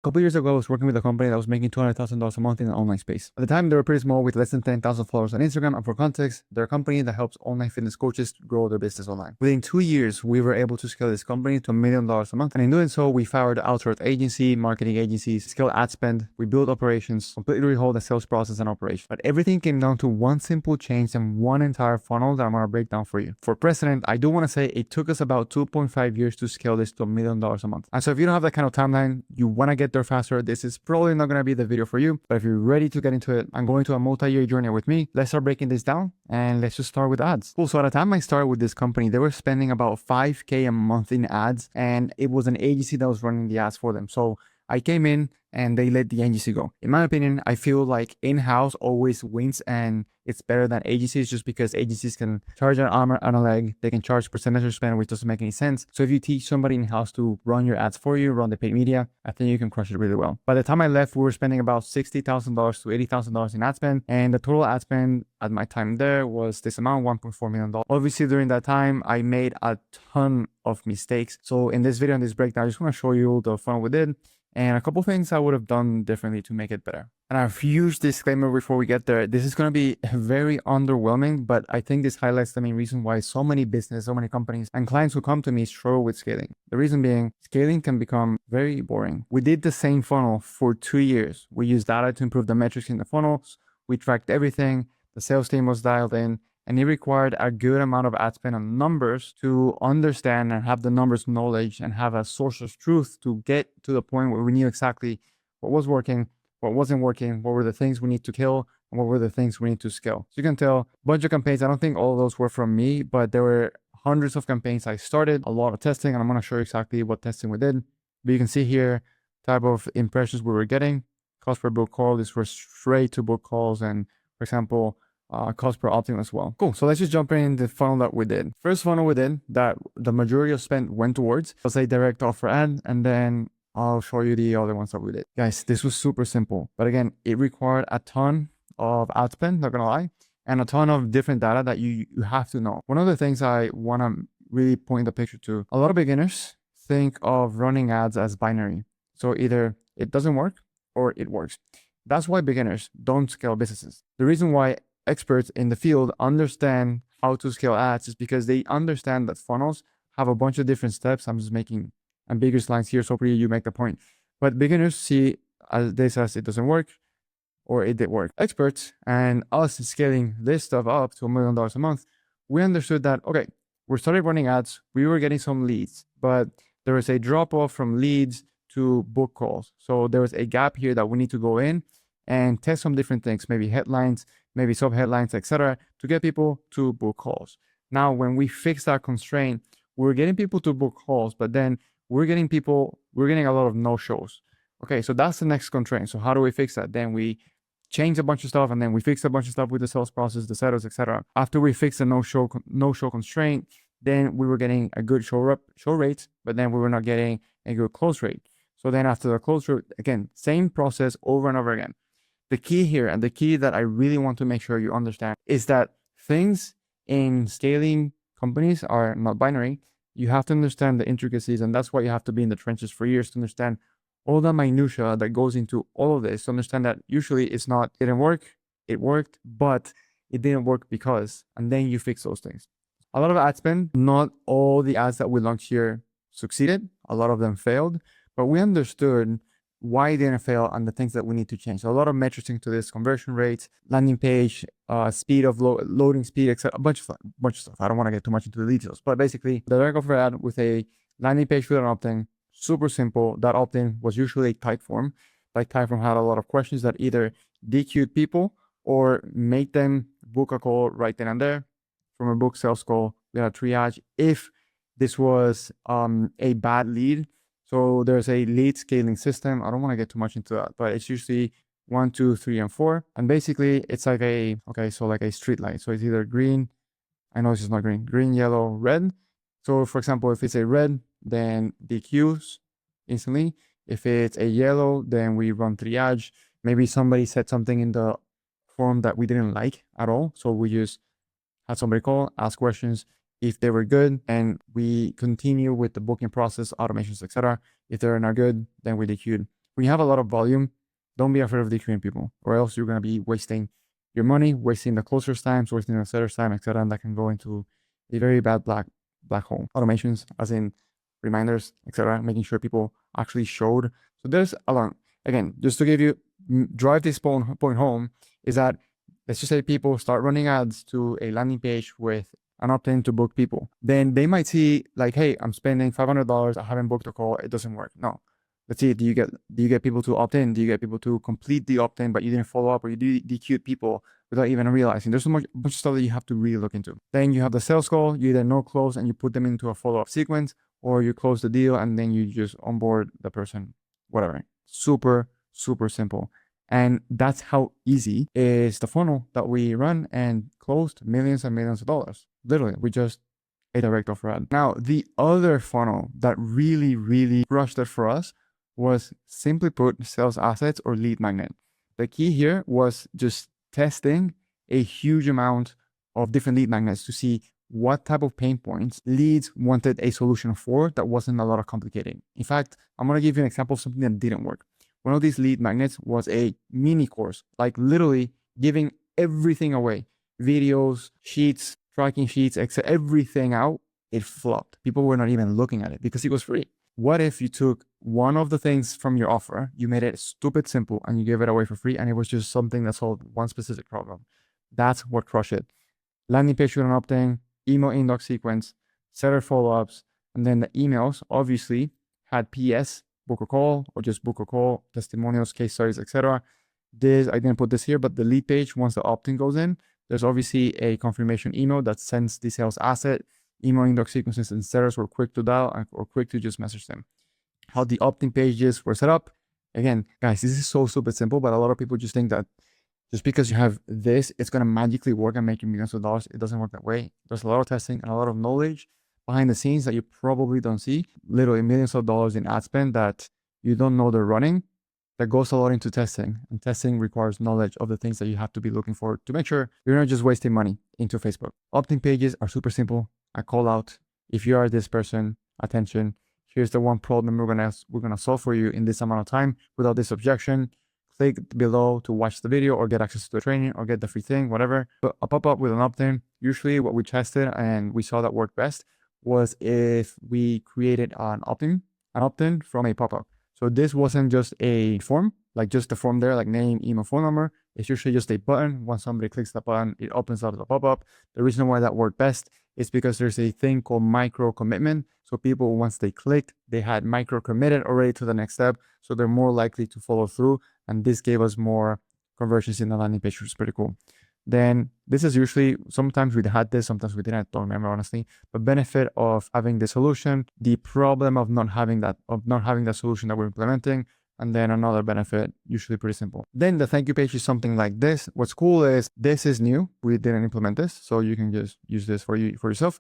A couple years ago, I was working with a company that was making $200,000 a month in the online space. At the time, they were pretty small with less than 10,000 followers on Instagram. And for context, they're a company that helps online fitness coaches grow their business online. Within 2 years, we were able to scale this company to $1 million a month. And in doing so, we fired outsourced agency, marketing agencies, scaled ad spend, we built operations, completely rehauled the sales process and operation. But everything came down to one simple change and one entire funnel that I'm going to break down for you. For precedent, I do want to say it took us about 2.5 years to scale this to $1 million a month. And so if you don't have that kind of timeline, you want to get there faster, this is probably not going to be the video for you. But if you're ready to get into it and go into a multi-year journey with me, let's start breaking this down and let's just start with ads. Cool. So at the time I started with this company, they were spending about $5K a month in ads, and it was an agency that was running the ads for them. So I came in and they let the agency go. In my opinion, I feel like in-house always wins and it's better than agencies, just because agencies can charge an arm and a leg. They can charge percentage of spend, which doesn't make any sense. So if you teach somebody in-house to run your ads for you, run the paid media, I think you can crush it really well. By the time I left, we were spending about $60,000 to $80,000 in ad spend. And the total ad spend at my time there was this amount, $1.4 million. Obviously, during that time, I made a ton of mistakes. So in this video, in this breakdown, I just want to show you the funnel we did and a couple things I would have done differently to make it better. And a huge disclaimer before we get there, this is going to be very underwhelming, but I think this highlights the main reason why so many businesses, so many companies and clients who come to me struggle with scaling. The reason being, scaling can become very boring. We did the same funnel for 2 years. We used data to improve the metrics in the funnels. We tracked everything. The sales team was dialed in. And it required a good amount of ad spend on numbers to understand and have the numbers knowledge and have a source of truth to get to the point where we knew exactly what was working, what wasn't working, what were the things we need to kill, and what were the things we need to scale. So you can tell a bunch of campaigns. I don't think all of those were from me, but there were hundreds of campaigns I started, a lot of testing, and I'm going to show you exactly what testing we did. But you can see here type of impressions we were getting, cost per book call. These were straight to book calls, and for example, cost per opt-in as well. Cool. So let's just jump in the funnel that we did. First funnel we did that the majority of spend went towards was a direct offer ad, and then I'll show you the other ones that we did. Guys, this was super simple, but again, it required a ton of ad spend, not gonna lie, and a ton of different data that you have to know. One of the things I want to really point the picture to, a lot of beginners think of running ads as binary. So either it doesn't work or it works. That's why beginners don't scale businesses. The reason why experts in the field understand how to scale ads is because they understand that funnels have a bunch of different steps. I'm just making ambiguous lines here, so hopefully you make the point. But beginners see this as it doesn't work or it did work. Experts and us scaling this stuff up to $1 million a month, we understood that, okay, we started running ads, we were getting some leads, but there was a drop off from leads to book calls. So there was a gap here that we need to go in and test some different things, maybe headlines, maybe sub-headlines, etc., to get people to book calls. Now, when we fix that constraint, we're getting people to book calls, but then we're getting a lot of no-shows. Okay, so that's the next constraint. So how do we fix that? Then we change a bunch of stuff, and then we fix a bunch of stuff with the sales process, the setups, etc. After we fix the no-show constraint, then we were getting a good show rate, but then we were not getting a good close rate. So then after the close rate, again, same process over and over again. The key here, and the key that I really want to make sure you understand, is that things in scaling companies are not binary. You have to understand the intricacies, and that's why you have to be in the trenches for years to understand all the minutia that goes into all of this. To understand that usually it's not, it didn't work, it worked, but it didn't work because, and then you fix those things. A lot of ad spend, not all the ads that we launched here succeeded. A lot of them failed, but we understood why it didn't fail and the things that we need to change. So a lot of metrics into this: conversion rates, landing page, speed of loading speed, etc. A bunch of stuff. I don't want to get too much into the details, but basically the direct offer ad with a landing page with an opt-in, super simple. That opt-in was usually a type form. Like type form had a lot of questions that either DQ'd people or made them book a call right then and there. From a book sales call, we had a triage if this was a bad lead. So there's a lead scaling system. I don't want to get too much into that, but it's usually 1, 2, 3, and 4. And basically it's like like a street light. So it's either green. I know this is not green, yellow, red. So for example, if it's a red, then DQs instantly. If it's a yellow, then we run triage. Maybe somebody said something in the form that we didn't like at all. So we just had somebody call, ask questions. If they were good, and we continue with the booking process, automations, etc. If they're not good, then we DQ'd when you have a lot of volume, don't be afraid of decreasing people, or else you're going to be wasting your money, wasting the closer's time, wasting the seller's time, etc. And that can go into a very bad black hole. Automations, as in reminders, etc., making sure people actually showed. So there's a lot. Again, just to give you, drive this point home, is that let's just say people start running ads to a landing page with an opt-in to book people. Then they might see like, hey, I'm spending $500. I haven't booked a call. It doesn't work. No. Let's see. Do you get people to opt in? Do you get people to complete the opt-in, but you didn't follow up, or you DQ'd people without even realizing? There's so much bunch of stuff that you have to really look into. Then you have the sales call. You either no close and you put them into a follow-up sequence, or you close the deal and then you just onboard the person. Whatever. Super, super simple. And that's how easy is the funnel that we run and closed millions and millions of dollars. Literally, we just a direct offer ad. Now, the other funnel that really, really crushed it for us was, simply put, sales assets or lead magnet. The key here was just testing a huge amount of different lead magnets to see what type of pain points leads wanted a solution for that wasn't a lot of complicating. In fact, I'm going to give you an example of something that didn't work. One of these lead magnets was a mini course, like literally giving everything away, videos, sheets, tracking sheets, etc., everything out. It flopped. People were not even looking at it because it was free. What if you took one of the things from your offer, you made it stupid simple, and you gave it away for free, and it was just something that solved one specific problem? That's what crushed it. Landing page with an opt-in, email inbox sequence, seller follow-ups, and then the emails obviously had PS, book a call, or just book a call, testimonials, case studies, etc. This, I didn't put this here, but the lead page, once the opt-in goes in, there's obviously a confirmation email that sends the sales asset. Email inbox sequences and sellers were quick to dial or quick to just message them. How the opt-in pages were set up. Again, guys, this is so super simple, but a lot of people just think that just because you have this, it's going to magically work and make you millions of dollars. It doesn't work that way. There's a lot of testing and a lot of knowledge behind the scenes that you probably don't see. Literally millions of dollars in ad spend that you don't know they're running. That goes a lot into testing, and testing requires knowledge of the things that you have to be looking for to make sure you're not just wasting money into Facebook. Opt-in pages are super simple. I call out, if you are this person, attention, here's the one problem we're gonna solve for you in this amount of time without this objection. Click below to watch the video or get access to the training or get the free thing, whatever. But a pop-up with an opt-in, usually what we tested and we saw that worked best was if we created an opt-in from a pop-up. So this wasn't just a form, like just a form there, like name, email, phone number. It's usually just a button. Once somebody clicks the button, it opens up the pop-up. The reason why that worked best is because there's a thing called micro commitment. So people, once they clicked, they had micro committed already to the next step. So they're more likely to follow through. And this gave us more conversions in the landing page, which is pretty cool. Then this is usually, sometimes we had this, sometimes we didn't, I don't remember honestly, but benefit of having the solution, the problem of not having that solution that we're implementing, and then another benefit, usually pretty simple. Then the thank you page is something like this. What's cool is this is new. We didn't implement this, so you can just use this for yourself.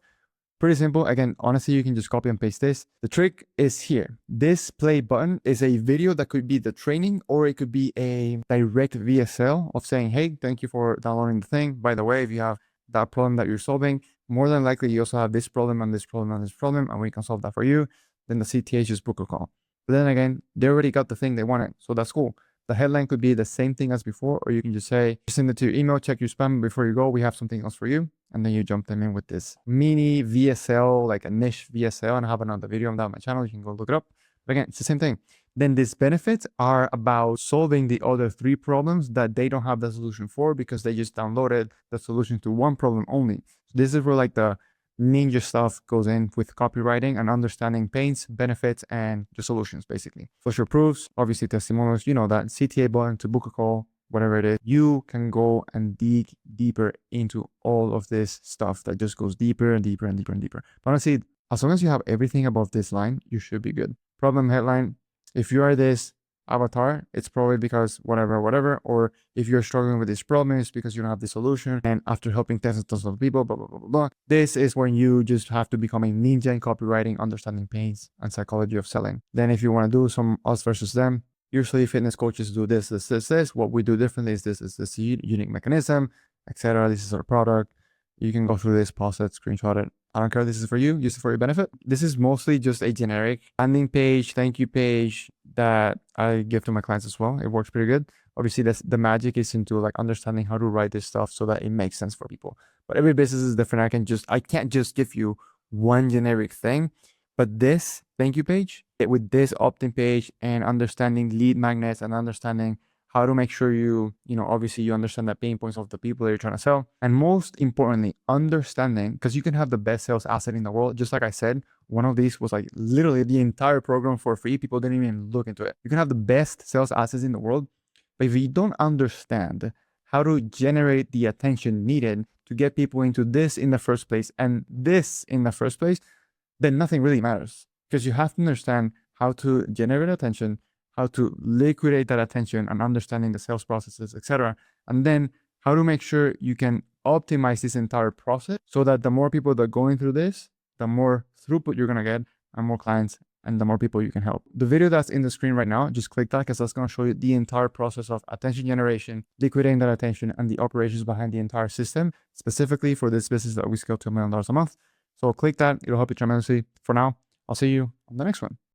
Pretty simple. Again, honestly, you can just copy and paste this. The trick is here. This play button is a video that could be the training, or it could be a direct VSL of saying, hey, thank you for downloading the thing. By the way, if you have that problem that you're solving, more than likely you also have this problem and this problem and this problem, and we can solve that for you. Then the CTA just book a call. But then again, they already got the thing they wanted, so that's cool. The headline could be the same thing as before, or you can just say, send it to your email, check your spam before you go. We have something else for you. And then you jump them in with this mini VSL, like a niche VSL, and I have another video on that on my channel. You can go look it up. But again, it's the same thing. Then these benefits are about solving the other 3 problems that they don't have the solution for because they just downloaded the solution to one problem only. So this is where like the ninja stuff goes in with copywriting and understanding pains, benefits, and the solutions basically. Social proofs, obviously testimonials, you know, that CTA button to book a call, whatever it is. You can go and dig deeper into all of this stuff that just goes deeper and deeper and deeper and deeper. But honestly, as long as you have everything above this line, you should be good. Problem headline, if you are this avatar, it's probably because whatever, or if you're struggling with this problem, it's because you don't have the solution. And after helping thousands of people, blah, blah, blah, blah, blah. This is when you just have to become a ninja in copywriting, understanding pains and psychology of selling. Then if you want to do some us versus them, usually fitness coaches do this. What we do differently is this unique mechanism, etc. This is our product. You can go through this, pause it, screenshot it, I don't care if this is for you, use it for your benefit. This is mostly just a generic landing page, thank you page that I give to my clients as well. It works pretty good. Obviously, the magic is into like understanding how to write this stuff so that it makes sense for people. But every business is different. I can't just give you one generic thing. But this thank you page, with this opt-in page and understanding lead magnets and understanding how to make sure obviously you understand the pain points of the people that you're trying to sell. And most importantly, understanding, because you can have the best sales asset in the world. Just like I said, one of these was like literally the entire program for free. People didn't even look into it. You can have the best sales assets in the world, but if you don't understand how to generate the attention needed to get people into this in the first place and this in the first place, then nothing really matters, because you have to understand how to generate attention, how to liquidate that attention, and understanding the sales processes, etc. And then how to make sure you can optimize this entire process so that the more people that are going through this, the more throughput you're going to get and more clients and the more people you can help. The video that's in the screen right now, just click that because that's going to show you the entire process of attention generation, liquidating that attention, and the operations behind the entire system, specifically for this business that we scale to $1 million a month. So click that. It'll help you tremendously. For now, I'll see you on the next one.